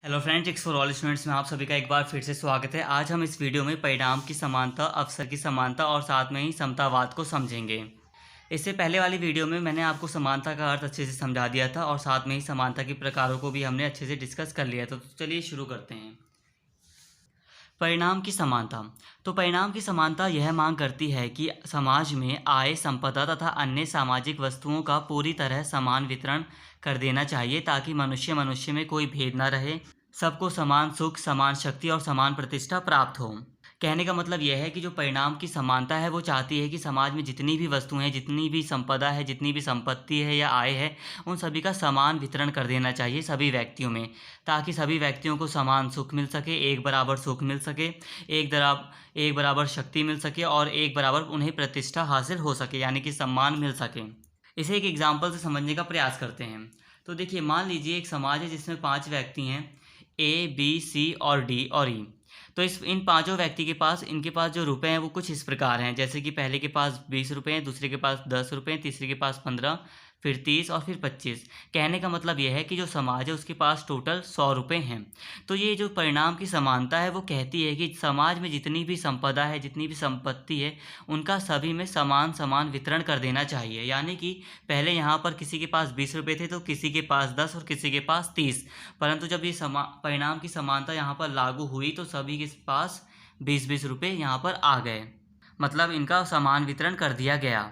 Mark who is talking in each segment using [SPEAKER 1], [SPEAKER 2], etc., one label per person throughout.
[SPEAKER 1] Hello friends, x for all students में आप सभी का एक बार फिर से स्वागत है। आज हम इस वीडियो में परिणाम की समानता, अवसर की समानता और साथ में ही समतावाद को समझेंगे। इससे पहले वाली वीडियो में मैंने आपको समानता का अर्थ अच्छे से समझा दिया था और साथ में ही समानता के प्रकारों को भी हमने अच्छे से डिस्कस कर लिया था। तो चलिए शुरू करते हैं। परिणाम की समानता। तो परिणाम की समानता यह मांग करती है कि समाज में आय, संपदा तथा अन्य सामाजिक वस्तुओं का पूरी तरह समान वितरण कर देना चाहिए ताकि मनुष्य मनुष्य में कोई भेद न रहे, सबको समान सुख, समान शक्ति और समान प्रतिष्ठा प्राप्त हो। कहने का मतलब यह है कि जो परिणाम की समानता है वो चाहती है कि समाज में जितनी भी वस्तुएं हैं, जितनी भी संपदा है, जितनी भी संपत्ति है या आय है, उन सभी का समान वितरण कर देना चाहिए सभी व्यक्तियों में, ताकि सभी व्यक्तियों को समान सुख मिल सके, एक बराबर सुख मिल सके, एक बराबर शक्ति मिल सके और एक बराबर उन्हें प्रतिष्ठा हासिल हो सके, यानी कि सम्मान मिल सके। इसे एक एग्जाम्पल से समझने का प्रयास करते हैं। तो देखिए, मान लीजिए एक समाज है जिसमें 5 व्यक्ति हैं, ए, बी, सी और डी और ई। तो इन पांचों व्यक्ति के पास इनके पास जो रुपए हैं वो कुछ इस प्रकार हैं, जैसे कि पहले के पास 20 रुपये हैं, दूसरे के पास 10 रुपये हैं, तीसरे के पास 15, फिर 30 और फिर 25। कहने का मतलब यह है कि जो समाज है उसके पास टोटल 100 रुपये हैं। तो ये जो परिणाम की समानता है वो कहती है कि समाज में जितनी भी संपदा है, जितनी भी संपत्ति है, उनका सभी में समान समान वितरण कर देना चाहिए। यानी कि पहले यहाँ पर किसी के पास 20 रुपये थे तो किसी के पास 10 और किसी के पास 30, परंतु जब ये परिणाम की समानता यहाँ पर लागू हुई तो सभी के पास 20-20 रुपये यहाँ पर आ गए, मतलब इनका समान वितरण कर दिया गया।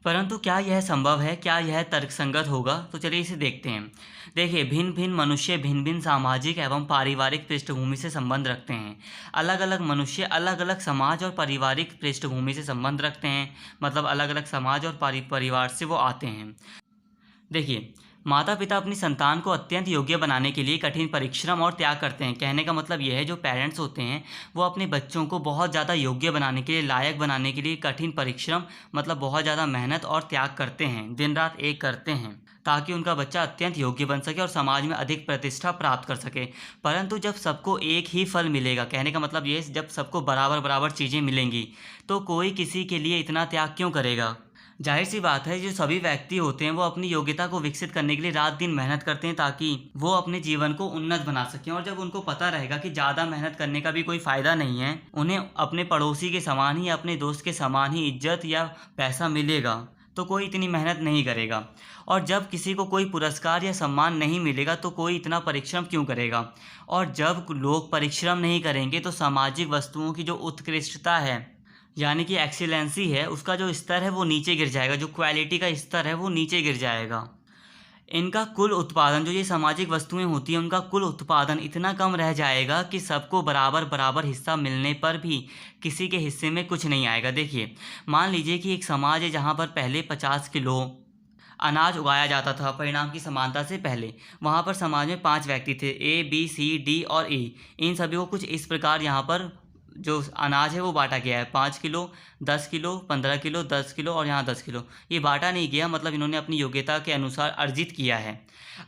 [SPEAKER 1] परंतु क्या यह संभव है? क्या यह तर्कसंगत होगा? तो चलिए इसे देखते हैं। देखिए, भिन्न भिन्न मनुष्य भिन्न भिन्न सामाजिक एवं पारिवारिक पृष्ठभूमि से संबंध रखते हैं। अलग अलग मनुष्य अलग अलग समाज और पारिवारिक पृष्ठभूमि से संबंध रखते हैं, मतलब अलग अलग समाज और परिवार से वो आते हैं। देखिए, माता पिता अपनी संतान को अत्यंत योग्य बनाने के लिए कठिन परिश्रम और त्याग करते हैं। कहने का मतलब यह है, जो पेरेंट्स होते हैं वो अपने बच्चों को बहुत ज़्यादा योग्य बनाने के लिए, लायक बनाने के लिए कठिन परिश्रम मतलब बहुत ज़्यादा मेहनत और त्याग करते हैं, दिन रात एक करते हैं, ताकि उनका बच्चा अत्यंत योग्य बन सके और समाज में अधिक प्रतिष्ठा प्राप्त कर सके। परंतु जब सबको एक ही फल मिलेगा, कहने का मतलब ये, जब सबको बराबर बराबर चीज़ें मिलेंगी तो कोई किसी के लिए इतना त्याग क्यों करेगा? जाहिर सी बात है, जो सभी व्यक्ति होते हैं वो अपनी योग्यता को विकसित करने के लिए रात दिन मेहनत करते हैं ताकि वो अपने जीवन को उन्नत बना सकें। और जब उनको पता रहेगा कि ज़्यादा मेहनत करने का भी कोई फ़ायदा नहीं है, उन्हें अपने पड़ोसी के समान ही, अपने दोस्त के समान ही इज्जत या पैसा मिलेगा, तो कोई इतनी मेहनत नहीं करेगा। और जब किसी को कोई पुरस्कार या सम्मान नहीं मिलेगा तो कोई इतना परिश्रम क्यों करेगा? और जब लोग परिश्रम नहीं करेंगे तो सामाजिक वस्तुओं की जो उत्कृष्टता है, यानी कि एक्सीलेंसी है, उसका जो स्तर है वो नीचे गिर जाएगा, जो क्वालिटी का स्तर है वो नीचे गिर जाएगा। इनका कुल उत्पादन, जो ये सामाजिक वस्तुएं होती हैं, उनका कुल उत्पादन इतना कम रह जाएगा कि सबको बराबर बराबर हिस्सा मिलने पर भी किसी के हिस्से में कुछ नहीं आएगा। देखिए, मान लीजिए कि एक समाज है जहाँ पर पहले 50 किलो अनाज उगाया जाता था। परिणाम की समानता से पहले वहाँ पर समाज में 5 व्यक्ति थे, ए, बी, सी, डी और ई। इन सभी को कुछ इस प्रकार यहाँ पर जो अनाज है वो बांटा गया है, 5 किलो, 10 किलो, 15 किलो, 10 किलो और यहाँ 10 किलो। ये बांटा नहीं गया, मतलब इन्होंने अपनी योग्यता के अनुसार अर्जित किया है।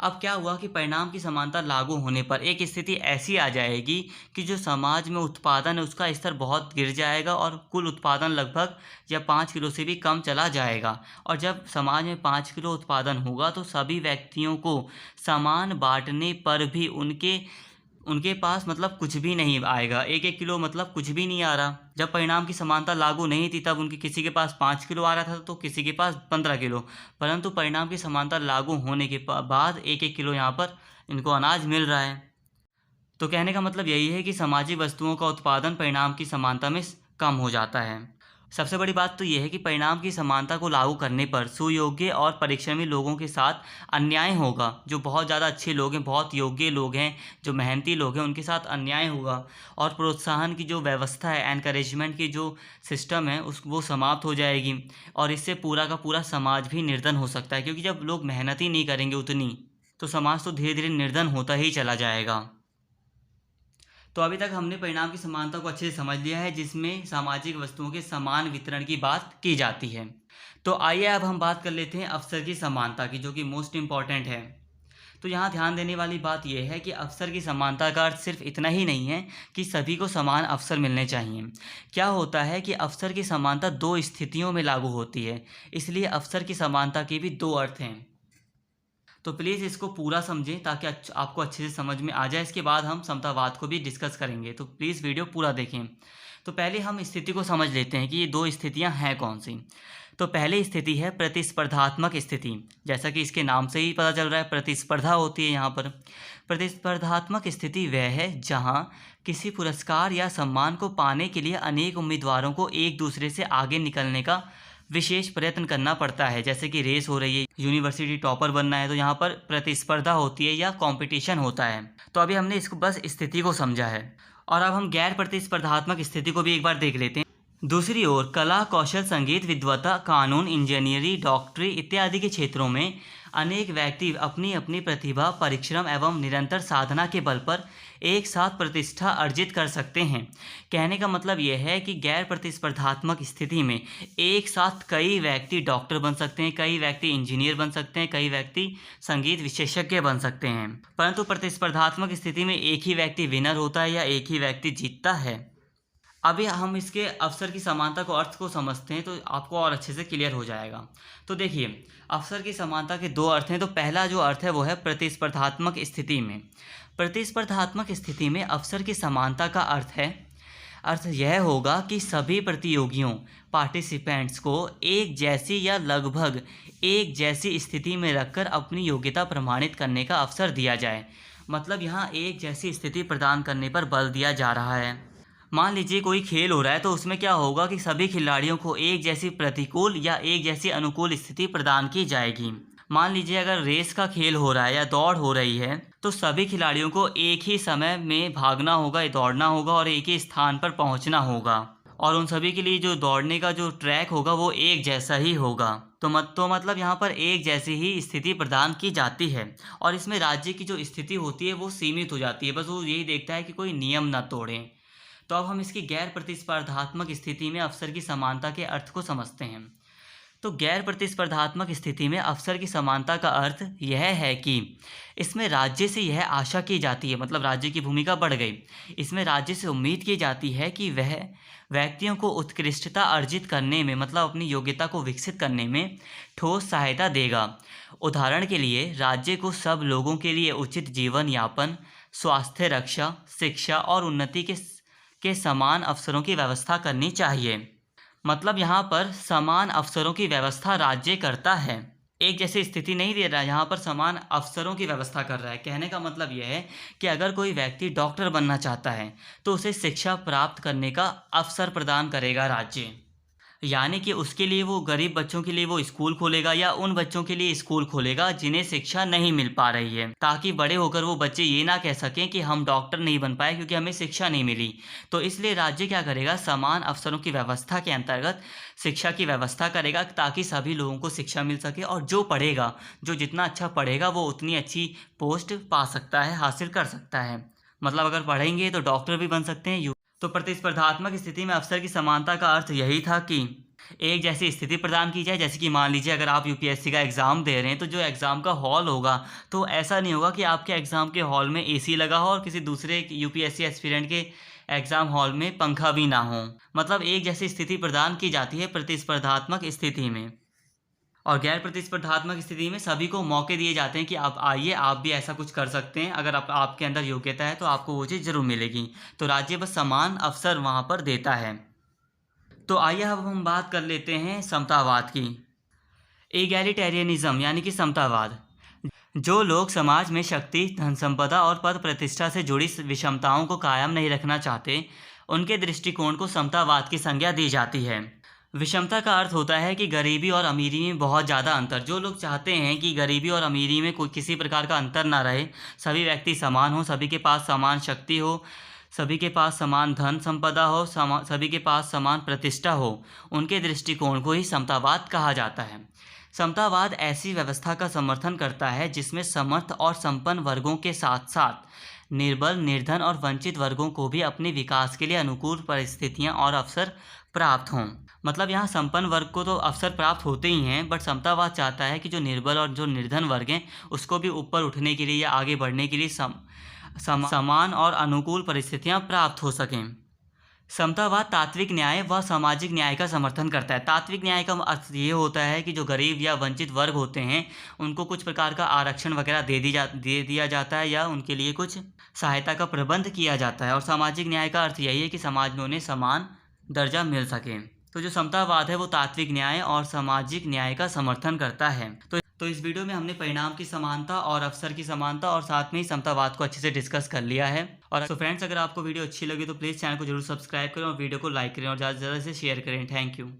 [SPEAKER 1] अब क्या हुआ कि परिणाम की समानता लागू होने पर एक स्थिति ऐसी आ जाएगी कि जो समाज में उत्पादन है उसका स्तर बहुत गिर जाएगा और कुल उत्पादन लगभग या 5 किलो से भी कम चला जाएगा। और जब समाज में 5 किलो उत्पादन होगा तो सभी व्यक्तियों को समान बांटने पर भी उनके उनके पास मतलब कुछ भी नहीं आएगा। 1-1 किलो मतलब कुछ भी नहीं आ रहा। जब परिणाम की समानता लागू नहीं थी तब उनके किसी के पास 5 किलो आ रहा था तो किसी के पास 15 किलो, परंतु परिणाम की समानता लागू होने के बाद 1-1 किलो यहाँ पर इनको अनाज मिल रहा है। तो कहने का मतलब यही है कि सामाजिक वस्तुओं का उत्पादन परिणाम की समानता में कम हो जाता है। सबसे बड़ी बात तो यह है कि परिणाम की समानता को लागू करने पर सुयोग्य और परिश्रमी लोगों के साथ अन्याय होगा। जो बहुत ज़्यादा अच्छे लोग हैं, बहुत योग्य लोग हैं, जो मेहनती लोग हैं, उनके साथ अन्याय होगा और प्रोत्साहन की जो व्यवस्था है, एनकरेजमेंट की जो सिस्टम है वो समाप्त हो जाएगी। और इससे पूरा का पूरा समाज भी निर्धन हो सकता है, क्योंकि जब लोग मेहनत ही नहीं करेंगे उतनी तो समाज तो धीरे धीरे निर्धन होता ही चला जाएगा। तो अभी तक हमने परिणाम की समानता को अच्छे से समझ लिया है, जिसमें सामाजिक वस्तुओं के समान वितरण की बात की जाती है। तो आइए अब हम बात कर लेते हैं अवसर की समानता की, जो कि मोस्ट इम्पॉर्टेंट है। तो यहाँ ध्यान देने वाली बात यह है कि अवसर की समानता का अर्थ सिर्फ इतना ही नहीं है कि सभी को समान अवसर मिलने चाहिए। क्या होता है कि अवसर की समानता 2 स्थितियों में लागू होती है, इसलिए अवसर की समानता के भी 2 अर्थ हैं। तो प्लीज़ इसको पूरा समझें ताकि आपको अच्छे से समझ में आ जाए। इसके बाद हम समतावाद को भी डिस्कस करेंगे, तो प्लीज़ वीडियो पूरा देखें। तो पहले हम स्थिति को समझ लेते हैं कि ये दो स्थितियां हैं कौन सी। तो पहली स्थिति है प्रतिस्पर्धात्मक स्थिति। जैसा कि इसके नाम से ही पता चल रहा है, प्रतिस्पर्धा होती है यहाँ पर। प्रतिस्पर्धात्मक स्थिति वह है जहाँ किसी पुरस्कार या सम्मान को पाने के लिए अनेक उम्मीदवारों को एक दूसरे से आगे निकलने का विशेष प्रयत्न करना पड़ता है। जैसे कि रेस हो रही है, यूनिवर्सिटी टॉपर बनना है, तो यहाँ पर प्रतिस्पर्धा होती है या कंपटीशन होता है। तो अभी हमने इसको बस स्थिति को समझा है, और अब हम गैर प्रतिस्पर्धात्मक स्थिति को भी एक बार देख लेते हैं। दूसरी ओर कला, कौशल, संगीत, विद्वता, कानून, इंजीनियरिंग, डॉक्टरी इत्यादि के क्षेत्रों में अनेक व्यक्ति अपनी अपनी प्रतिभा, परिश्रम एवं निरंतर साधना के बल पर एक साथ प्रतिष्ठा अर्जित कर सकते हैं। कहने का मतलब यह है कि गैर प्रतिस्पर्धात्मक स्थिति में एक साथ कई व्यक्ति डॉक्टर बन सकते हैं, कई व्यक्ति इंजीनियर बन सकते हैं, कई व्यक्ति संगीत विशेषज्ञ बन सकते हैं। परंतु प्रतिस्पर्धात्मक स्थिति में एक ही व्यक्ति विनर होता है या एक ही व्यक्ति जीतता है। अभी हम इसके अवसर की समानता को अर्थ को समझते हैं, तो आपको और अच्छे से क्लियर हो जाएगा। तो देखिए, अवसर की समानता के दो अर्थ हैं। तो पहला जो अर्थ है वो है प्रतिस्पर्धात्मक स्थिति में। प्रतिस्पर्धात्मक स्थिति में अवसर की समानता का अर्थ यह होगा कि सभी प्रतियोगियों, पार्टिसिपेंट्स को एक जैसी या लगभग एक जैसी स्थिति में रखकर अपनी योग्यता प्रमाणित करने का अवसर दिया जाए। मतलब यहाँ एक जैसी स्थिति प्रदान करने पर बल दिया जा रहा है। मान लीजिए कोई खेल हो रहा है, तो उसमें क्या होगा कि सभी खिलाड़ियों को एक जैसी प्रतिकूल या एक जैसी अनुकूल स्थिति प्रदान की जाएगी। मान लीजिए अगर रेस का खेल हो रहा है या दौड़ हो रही है, तो सभी खिलाड़ियों को एक ही समय में भागना होगा, दौड़ना होगा और एक ही स्थान पर पहुंचना होगा, और उन सभी के लिए जो दौड़ने का जो ट्रैक होगा वो एक जैसा ही होगा। तो मतलब यहाँ पर एक जैसी ही स्थिति प्रदान की जाती है, और इसमें राज्य की जो स्थिति होती है वो सीमित हो जाती है। बस वो यही देखता है कि कोई नियम ना तोड़े। तो अब हम इसकी गैर प्रतिस्पर्धात्मक स्थिति में अवसर की समानता के अर्थ को समझते हैं। तो गैर प्रतिस्पर्धात्मक स्थिति में अवसर की समानता का अर्थ यह है कि इसमें राज्य से यह आशा की जाती है, मतलब राज्य की भूमिका बढ़ गई। इसमें राज्य से उम्मीद की जाती है कि वह व्यक्तियों को उत्कृष्टता अर्जित करने में, मतलब अपनी योग्यता को विकसित करने में ठोस सहायता देगा। उदाहरण के लिए, राज्य को सब लोगों के लिए उचित जीवन यापन, स्वास्थ्य रक्षा, शिक्षा और उन्नति के समान अवसरों की व्यवस्था करनी चाहिए। मतलब यहाँ पर समान अवसरों की व्यवस्था राज्य करता है, एक जैसी स्थिति नहीं दे रहा है, यहाँ पर समान अवसरों की व्यवस्था कर रहा है। कहने का मतलब यह है कि अगर कोई व्यक्ति डॉक्टर बनना चाहता है तो उसे शिक्षा प्राप्त करने का अवसर प्रदान करेगा राज्य। यानी कि उसके लिए वो गरीब बच्चों के लिए वो स्कूल खोलेगा या उन बच्चों के लिए स्कूल खोलेगा जिन्हें शिक्षा नहीं मिल पा रही है, ताकि बड़े होकर वो बच्चे ये ना कह सकें कि हम डॉक्टर नहीं बन पाए क्योंकि हमें शिक्षा नहीं मिली। तो इसलिए राज्य क्या करेगा, समान अवसरों की व्यवस्था के अंतर्गत शिक्षा की व्यवस्था करेगा ताकि सभी लोगों को शिक्षा मिल सके, और जो पढ़ेगा, जो जितना अच्छा पढ़ेगा वो उतनी अच्छी पोस्ट पा सकता है, हासिल कर सकता है। मतलब अगर पढ़ेंगे तो डॉक्टर भी बन सकते हैं। तो प्रतिस्पर्धात्मक स्थिति में अवसर की समानता का अर्थ यही था कि एक जैसी स्थिति प्रदान की जाए। जैसे कि मान लीजिए अगर आप यूपीएससी का एग्ज़ाम दे रहे हैं, तो जो एग्ज़ाम का हॉल होगा, तो ऐसा नहीं होगा कि आपके एग्ज़ाम के हॉल में एसी लगा हो और किसी दूसरे यूपीएससी एस्पिरेंट के एग्ज़ाम हॉल में पंखा भी ना हो। मतलब एक जैसी स्थिति प्रदान की जाती है प्रतिस्पर्धात्मक स्थिति में। और गैर प्रतिस्पर्धात्मक स्थिति में सभी को मौके दिए जाते हैं कि आप आइए, आप भी ऐसा कुछ कर सकते हैं। अगर आपके अंदर योग्यता है तो आपको वो चीज़ ज़रूर मिलेगी। तो राज्य बस समान अवसर वहाँ पर देता है। तो आइए अब हम बात कर लेते हैं समतावाद की। एगैलिटेरियनिज्म यानी कि समतावाद। जो लोग समाज में शक्ति, धन संपदा और पद प्रतिष्ठा से जुड़ी विषमताओं को कायम नहीं रखना चाहते, उनके दृष्टिकोण को समतावाद की संज्ञा दी जाती है। विषमता का अर्थ होता है कि गरीबी और अमीरी में बहुत ज़्यादा अंतर। जो लोग चाहते हैं कि गरीबी और अमीरी में कोई किसी प्रकार का अंतर ना रहे, सभी व्यक्ति समान हो, सभी के पास समान शक्ति हो, सभी के पास समान धन संपदा हो, सभी के पास समान प्रतिष्ठा हो, उनके दृष्टिकोण को ही समतावाद कहा जाता है। समतावाद ऐसी व्यवस्था का समर्थन करता है जिसमें समर्थ और संपन्न वर्गों के साथ साथ निर्बल, निर्धन और वंचित वर्गों को भी अपने विकास के लिए अनुकूल परिस्थितियां और अवसर प्राप्त हों। मतलब यहाँ संपन्न वर्ग को तो अवसर प्राप्त होते ही हैं, बट समतावाद चाहता है कि जो निर्बल और जो निर्धन वर्ग हैं उसको भी ऊपर उठने के लिए या आगे बढ़ने के लिए समान और अनुकूल परिस्थितियां प्राप्त हो सकें। समतावाद तात्विक न्याय व सामाजिक न्याय का समर्थन करता है। तात्विक न्याय का अर्थ ये होता है कि जो गरीब या वंचित वर्ग होते हैं उनको कुछ प्रकार का आरक्षण वगैरह दे दिया जाता है या उनके लिए कुछ सहायता का प्रबंध किया जाता है। और सामाजिक न्याय का अर्थ यही है कि समाज में उन्हें समान दर्जा मिल सके। तो जो समतावाद है वो तात्विक न्याय और सामाजिक न्याय का समर्थन करता है। तो इस वीडियो में हमने परिणाम की समानता और अवसर की समानता और साथ में ही समतावाद को अच्छे से डिस्कस कर लिया है। और तो फ्रेंड्स, अगर आपको वीडियो अच्छी लगी तो प्लीज़ चैनल को जरूर सब्सक्राइब करें और वीडियो को लाइक करें और ज़्यादा से ज़्यादा इसे शेयर करें। Thank you.